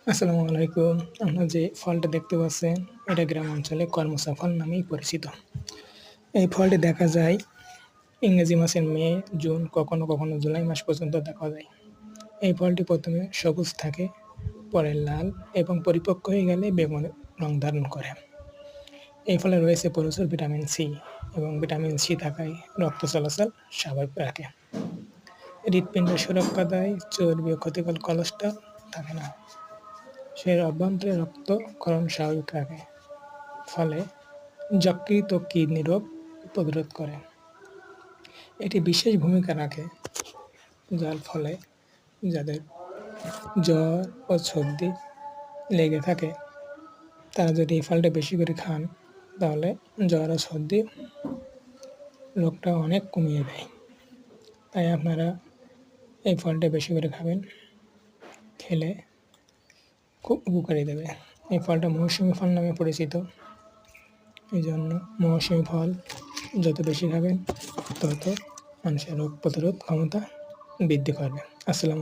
আসসালামু আলাইকুম। আপনারা যে ফলটা দেখতে পাচ্ছেন, এটা গ্রাম অঞ্চলে কর্মচা ফল নামেই পরিচিত। এই ফলটি দেখা যায় ইংরেজি মাসের মে, জুন, কখনো, কখনো জুলাই মাস পর্যন্ত দেখা যায়। এই ফলটি প্রথমে সবুজ থাকে, পরে লাল এবং পরিপক্ক হয়ে গেলে বেগুনি রং ধারণ করে। এই ফলে রয়েছে প্রচুর ভিটামিন সি এবং ভিটামিন সি থাকায় রক্ত চলাচল স্বাভাবিক রাখে। হৃৎপিণ্ডের সুরক্ষা দেয়, চর্বি ও ক্ষতিকর কোলেস্টেরল থাকে না। শরীরের অভ্যন্তরে রক্তক্ষরণ স্বাভাবিক রাখে, ফলে যকৃৎ ও কিডনি রোগ প্রতিরোধ করে। এটি বিশেষ ভূমিকা রাখে যার ফলে যাদের জ্বর ও সর্দি লেগে থাকে তারা যদি এই ফলটা বেশি করে খান তাহলে জ্বর ও সর্দি রোগটা অনেক কমিয়ে দেয়। তাই আপনারা এই ফলটা বেশি করে খাবেন, খেলে খুব উপকারী দেবে। এই ফলটা মৌসুমী ফল নামে পরিচিত। এই জন্য মৌসুমী ফল যত বেশি খাবেন তত মানুষের রোগ প্রতিরোধ ক্ষমতা বৃদ্ধি করবে। আসসালামু